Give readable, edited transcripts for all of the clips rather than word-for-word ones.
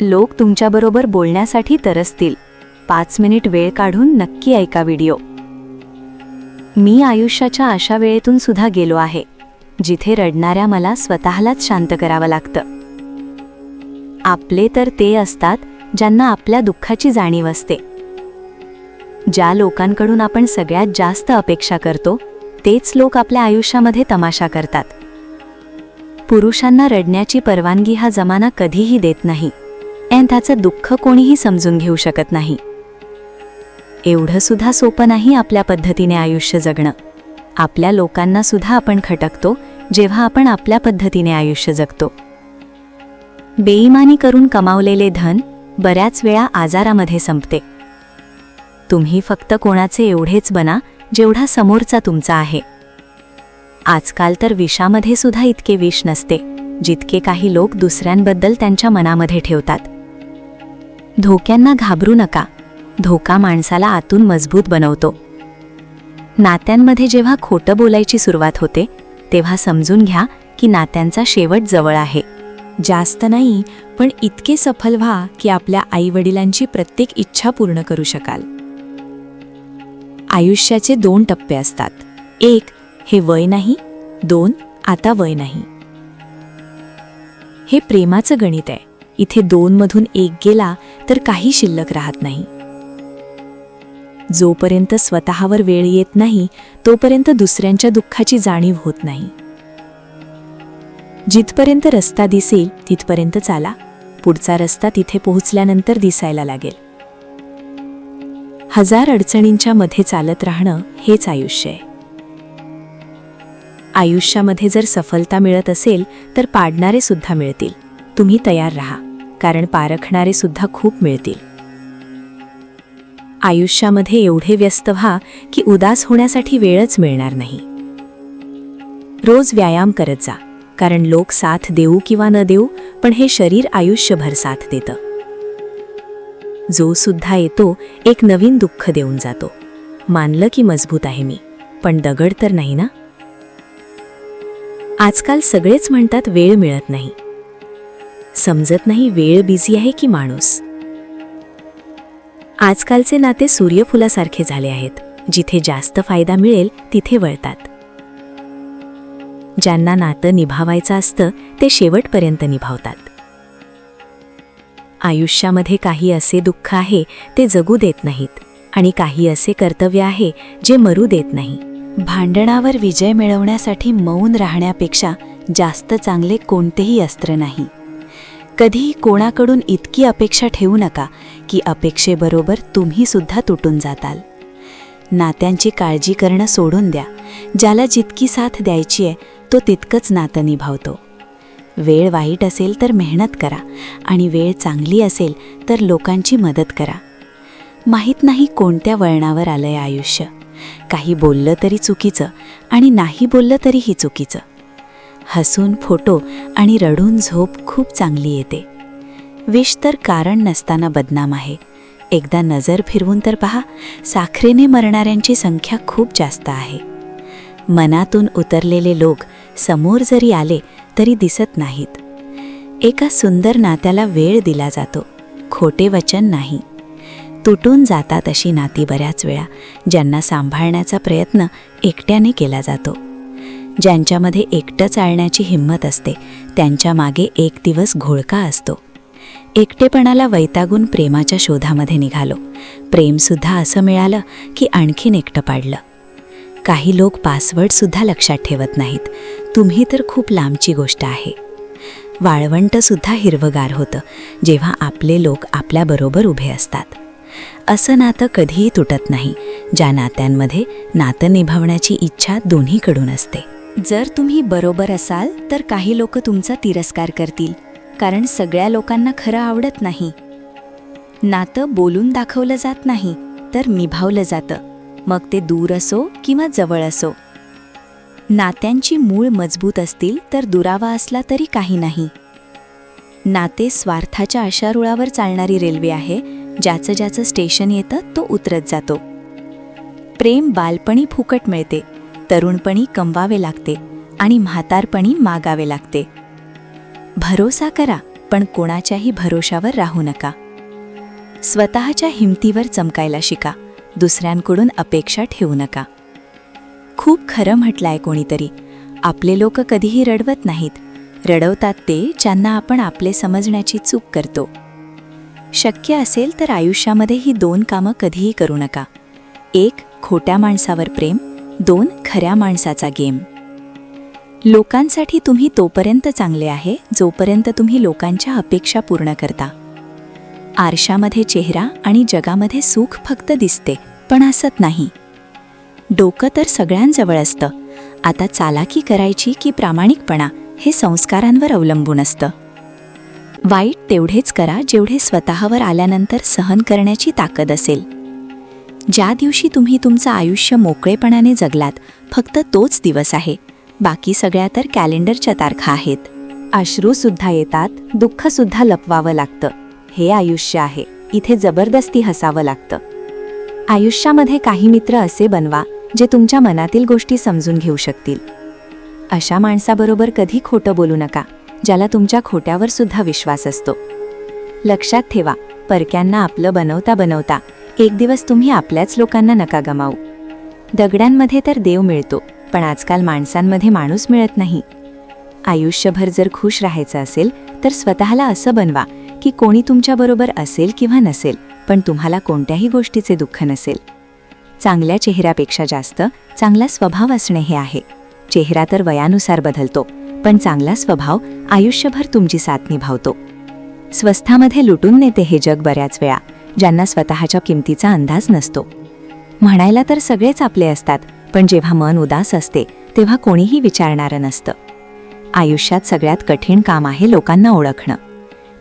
लोक तुमच्याबरोबर बोलण्यासाठी तरसतील. 5 मिनिट वेळ काढून नक्की ऐका व्हिडिओ. मी आयुष्याच्या अशा वेळेतून सुद्धा गेलो आहे जिथे रडणाऱ्या मला स्वतःलाच शांत करावं लागतं. आपले तर ते असतात ज्यांना आपल्या दुःखाची जाणीव असते. ज्या लोकांकडून आपण सगळ्यात जास्त अपेक्षा करतो तेच लोक आपल्या आयुष्यामध्ये तमाशा करतात. पुरुषांना रडण्याची परवानगी हा जमाना कधीही देत नाही आणि त्याचं दुःख कोणीही समजून घेऊ शकत नाही. एवढं सुद्धा सोपं नाही आपल्या पद्धतीने आयुष्य जगणं. आपल्या लोकांना सुद्धा आपण खटकतो जेव्हा आपण आपल्या पद्धतीने आयुष्य जगतो. बेईमानी करून कमावलेले धन बऱ्याच वेळा आजारामध्ये संपते. तुम्ही फक्त कोणाचे एवढेच बना जेवढा समोरचा तुमचा आहे. आजकाल तर विषामध्ये सुद्धा इतके विष नसते जितके काही लोक दुसऱ्यांबद्दल त्यांच्या मनामध्ये ठेवतात. धोक्यांना घाबरू नका. धोका माणसाला आतून मजबूत बनवतो. नात्यांमध्ये जेव्हा खोटं बोलायची सुरुवात होते तेव्हा समजून घ्या की नात्यांचा शेवट जवळ आहे. जास्त नाही, पण इतके सफल व्हा की आपल्या आईवडिलांची प्रत्येक इच्छा पूर्ण करू शकाल. आयुष्याचे 2 टप्पे असतात. 1 हे वय नाही, 2 आता वय नाही. हे प्रेमाचं गणित आहे. इथे 2 मधून 1 गेला तर काही शिल्लक राहत नाही. जोपर्यंत स्वतःवर वेळ येत नाही तोपर्यंत दुसऱ्यांच्या दुःखाची जाणीव होत नाही. जिथपर्यंत रस्ता दिसेल तिथपर्यंत चाला. पुढचा रस्ता तिथे पोहोचल्यानंतर दिसायला लागेल. 1000 अडचणींच्या मध्ये चालत राहणं हेच आयुष्य आहे. आयुष्यामध्ये जर सफलता मिळत असेल तर पाडणारे सुद्धा मिळतील. तुम्ही तयार राहा, कारण पारखणारे सुद्धा खूप मिळतील. आयुष्यामध्ये एवढे व्यस्त व्हा की उदास होण्यासाठी वेळच मिळणार नाही. रोज व्यायाम करत जा, कारण लोक साथ देऊ किंवा न देऊ पण हे शरीर आयुष्यभर साथ देतं. जो सुद्धा येतो एक नवीन दुःख देऊन जातो. मानलं की मजबूत आहे मी, पण दगड तर नाही ना. आजकाल सगळेच म्हणतात वेळ मिळत नाही. समजत नाही वेळ बिझी आहे की माणूस. आजकालचे नाते सूर्यफुलासारखे झाले आहेत. जिथे जास्त फायदा मिळेल तिथे वळतात. ज्यांना नातं निभावायचं असतं ते शेवटपर्यंत निभावतात. आयुष्यामध्ये काही असे दुःख आहे ते जगू देत नाहीत आणि काही असे कर्तव्य आहे जे मरू देत नाही. भांडणावर विजय मिळवण्यासाठी मौन राहण्यापेक्षा जास्त चांगले कोणतेही अस्त्र नाही. कधीही कोणाकडून इतकी अपेक्षा ठेवू नका की अपेक्षेबरोबर तुम्ही सुद्धा तुटून जाताल. नात्यांची काळजी करणं सोडून द्या. ज्याला जितकी साथ द्यायची आहे तो तितकंच नातं निभावतो. वेळ वाईट असेल तर मेहनत करा आणि वेळ चांगली असेल तर लोकांची मदत करा. माहीत नाही कोणत्या वळणावर आलंय आयुष्य. काही बोललं तरी चुकीचं आणि नाही बोललं तरीही चुकीचं. हसून फोटो आणि रडून झोप खूप चांगली येते. विष तर कारण नसताना बदनाम आहे. एकदा नजर फिरवून तर पहा, साखरेने मरणाऱ्यांची संख्या खूप जास्त आहे. मनातून उतरलेले लोक समोर जरी आले तरी दिसत नाहीत. एका सुंदर नात्याला वेळ दिला जातो, खोटे वचन नाही. तुटून जातात अशी नाती बऱ्याच वेळा ज्यांना सांभाळण्याचा प्रयत्न एकट्याने केला जातो. ज्यांच्यामध्ये एकटं चालण्याची हिंमत असते त्यांच्या मागे एक दिवस घोळका असतो. एकटेपणाला वैतागून प्रेमाच्या शोधामध्ये निघालो. प्रेमसुद्धा असं मिळालं की आणखीन एकटं पाडलं. काही लोक पासवर्डसुद्धा लक्षात ठेवत नाहीत. तुम्ही तर खूप लांबची गोष्ट आहे. वाळवंटसुद्धा हिरवगार होतं जेव्हा आपले लोक आपल्याबरोबर उभे असतात. असं नातं कधीही तुटत नाही ज्या नात्यांमध्ये नातं निभावण्याची इच्छा दोन्हीकडून असते. जर तुम्ही बरोबर असाल तर काही लोक तुमचा तिरस्कार करतील, कारण सगळ्या लोकांना खरं आवडत नाही. नातं बोलून दाखवलं जात नाही तर निभावलं जातं, मग ते दूर असो किंवा जवळ असो. नात्यांची मूळ मजबूत असतील तर दुरावा असला तरी काही नाही. नाते स्वार्थाच्या अशा रुळावर चालणारी रेल्वे आहे ज्याचं ज्याचं स्टेशन येतं तो उतरत जातो. प्रेम बालपणी फुकट मिळते, तरुणपणी कमवावे लागते आणि म्हातारपणी मागावे लागते. भरोसा करा, पण कोणाच्याही भरोशावर राहू नका. स्वतःच्या हिमतीवर चमकायला शिका, दुसऱ्यांकडून अपेक्षा ठेवू नका. खूप खरं म्हटलंय कोणीतरी, आपले लोक कधीही रडवत नाहीत, रडवतात ते ज्यांना आपण आपले समजण्याची चूक करतो. शक्य असेल तर आयुष्यामध्ये ही 2 कामं कधीही करू नका. 1 खोट्या माणसावर प्रेम, 2 खऱ्या माणसाचा गेम. लोकांसाठी तुम्ही तोपर्यंत चांगले आहे जोपर्यंत तुम्ही लोकांच्या अपेक्षा पूर्ण करता. आरशामध्ये चेहरा आणि जगामध्ये सुख फक्त दिसते, पण हसत नाही. डोकं तर सगळ्यांजवळ असतं, आता चालाकी करायची की प्रामाणिकपणा हे संस्कारांवर अवलंबून असतं. वाईट तेवढेच करा जेवढे स्वतःवर आल्यानंतर सहन करण्याची ताकद असेल. ज्या दिवशी तुम्ही तुमचं आयुष्य मोकळेपणाने जगलात, फक्त तोच दिवस आहे, बाकी सगळ्या तर कॅलेंडरच्या तारखा आहेत. अश्रूसुद्धा येतात, दुःखसुद्धा लपवावं लागतं. हे आयुष्य आहे, इथे जबरदस्ती हसावं लागतं. आयुष्यामध्ये काही मित्र असे बनवा जे तुमच्या मनातील गोष्टी समजून घेऊ शकतील. अशा माणसाबरोबर कधी खोटं बोलू नका, ज्याला तुमच्या खोट्यावर सुद्धा विश्वास असतो. लक्षात ठेवा, परक्यांना आपलं बनवता बनवता एक दिवस तुम्ही आपल्याच लोकांना नका गमावू. दगडांमध्ये तर देव मिळतो, पण आजकाल माणसांमध्ये माणूस मिळत नाही. आयुष्यभर जर खुश राहायचं असेल तर स्वतःला असं बनवा की कोणी तुमच्याबरोबर असेल किंवा नसेल, पण तुम्हाला कोणत्याही गोष्टीचे दुःख नसेल. चांगल्या चेहऱ्यापेक्षा जास्त चांगला स्वभाव असणे हे आहे. चेहरा तर वयानुसार बदलतो, पण चांगला स्वभाव आयुष्यभर तुमची साथ निभावतो. स्वस्थामध्ये लुटून नेते हे जग बऱ्याच वेळा, ज्यांना स्वतःच्या किमतीचा अंदाज नसतो. म्हणायला तर सगळेच आपले असतात, पण जेव्हा मन उदास असते तेव्हा कोणीही विचारणारं नसतं. आयुष्यात सगळ्यात कठीण काम आहे लोकांना ओळखणं.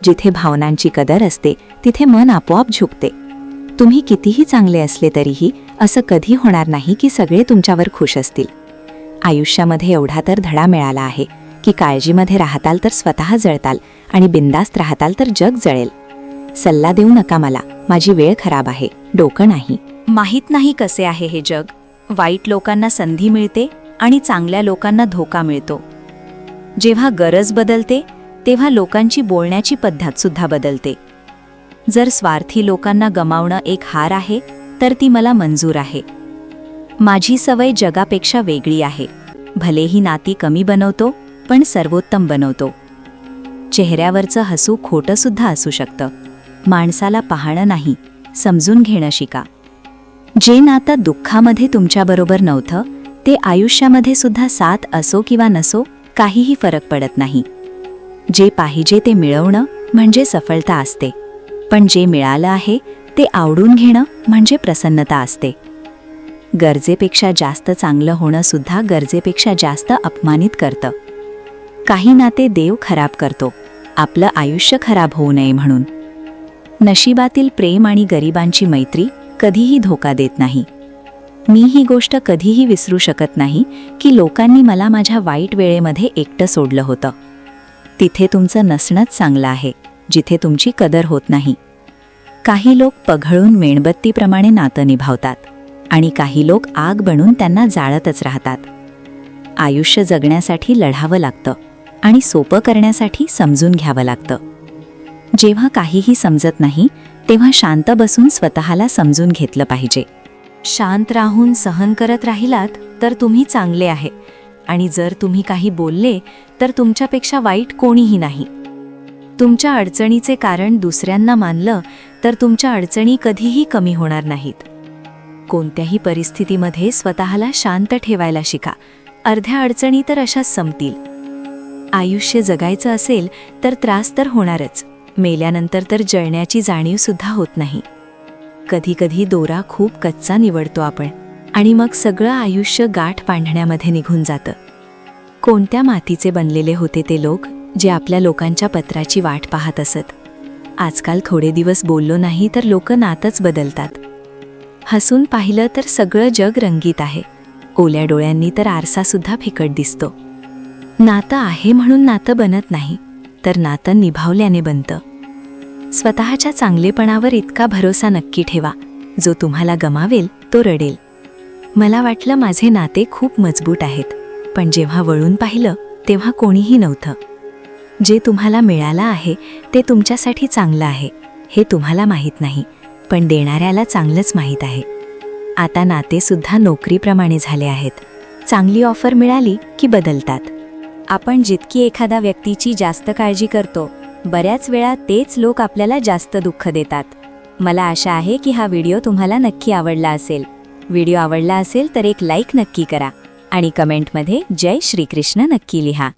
जिथे भावनांची कदर असते तिथे मन आपोआप झुकते. तुम्ही कितीही चांगले असले तरीही असं कधी होणार नाही की सगळे तुमच्यावर खुश असतील. आयुष्यामध्ये एवढा तर धडा मिळाला आहे की काळजीमध्ये राहताल तर स्वतः जळताल आणि बिंदास्त राहताल तर जग जळेल. सल्ला देऊ नका मला, माझी वेळ खराब आहे, डोकं नाही. माहीत नाही कसे आहे हे जग. वाईट लोकांना संधी मिळते आणि चांगल्या लोकांना धोका मिळतो. जेव्हा गरज बदलते तेव्हा लोकांची बोलण्याची पद्धतसुद्धा बदलते. जर स्वार्थी लोकांना गमावणं एक हार आहे तर ती मला मंजूर आहे. माझी सवय जगापेक्षा वेगळी आहे. भलेही नाती कमी बनवतो, पण सर्वोत्तम बनवतो. चेहऱ्यावरचं हसू खोटंसुद्धा असू शकतं. माणसाला पाहणं नाही, समजून घेणं शिका. जे नातं दुःखामध्ये तुमच्याबरोबर नव्हतं ते आयुष्यामध्ये सुद्धा साथ असो किंवा नसो काहीही फरक पडत नाही. जे पाहिजे ते मिळवणं म्हणजे सफलता असते, पण जे मिळालं आहे ते आवडून घेणं म्हणजे प्रसन्नता असते. गरजेपेक्षा जास्त चांगलं होणं सुद्धा गरजेपेक्षा जास्त अपमानित करतं. काही नाते देव खराब करतो, आपलं आयुष्य खराब होऊ नये म्हणून. नशिबातील प्रेम आणि गरिबांची मैत्री कधीही धोका देत नाही. मी ही गोष्ट कधीही विसरू शकत नाही की लोकांनी मला माझ्या वाईट वेळेमध्ये एकटं सोडलं होतं. तिथे तुमचं नसणंच चांगलं आहे, जिथे तुमची कदर होत नाही. काही लोक पघळून मेणबत्तीप्रमाणे नातं निभावतात आणि काही लोक आग बनून त्यांना जाळतच राहतात. आयुष्य जगण्यासाठी लढावं लागतं आणि सोपं करण्यासाठी समजून घ्यावं लागतं. जेव्हा काहीही समजत नाही तेव्हा शांत बसून स्वतःला समजून घेतलं पाहिजे. शांत राहून सहन करत राहिलात तर तुम्ही चांगले आहे, आणि जर तुम्ही काही बोलले तर तुमच्यापेक्षा वाईट कोणीही नाही. तुमच्या अडचणीचे कारण दुसऱ्यांना मानलं तर तुमच्या अडचणी कधीही कमी होणार नाहीत. कोणत्याही परिस्थितीमध्ये स्वतःला शांत ठेवायला शिका. अर्ध्या अडचणी तर अशाच संपतील. आयुष्य जगायचं असेल तर त्रास तर होणारच. मेल्यानंतर तर जळण्याची जाणीवसुद्धा होत नाही. कधीकधी दोरा खूप कच्चा निवडतो आपण, आणि मग सगळं आयुष्य गाठ बांधण्यामध्ये निघून जातं. कोणत्या मातीचे बनलेले होते ते लोक जे आपल्या लोकांच्या पत्राची वाट पाहत असत. आजकाल थोडे दिवस बोललो नाही तर लोक नातच बदलतात. हसून पाहिलं तर सगळं जग रंगीत आहे, ओल्या डोळ्यांनी तर आरसासुद्धा फिकट दिसतो. नातं आहे म्हणून नातं बनत नाही, तर नातं निभावल्याने बनतं. स्वतःच्या चांगलेपणावर इतका भरोसा नक्की ठेवा, जो तुम्हाला गमावेल तो रडेल. मला वाटलं माझे नाते खूप मजबूत आहेत, पण जेव्हा वळून पाहिलं तेव्हा कोणीही नव्हतं. जे तुम्हाला मिळालं आहे ते तुमच्यासाठी चांगलं आहे हे तुम्हाला माहीत नाही, पण देणाऱ्याला चांगलंच माहीत आहे. आता नातेसुद्धा नोकरीप्रमाणे झाले आहेत. चांगली ऑफर मिळाली की बदलतात. आपण जितकी एखाद्या व्यक्तीची जास्त काळजी करतो, बऱ्याच वेळा तेच लोक आपल्याला जास्त दुःख देतात. मला आशा आहे की हा व्हिडिओ तुम्हाला नक्की आवडला असेल. व्हिडिओ आवडला असेल तर एक लाईक नक्की करा आणि कमेंटमध्ये जय श्रीकृष्ण नक्की लिहा.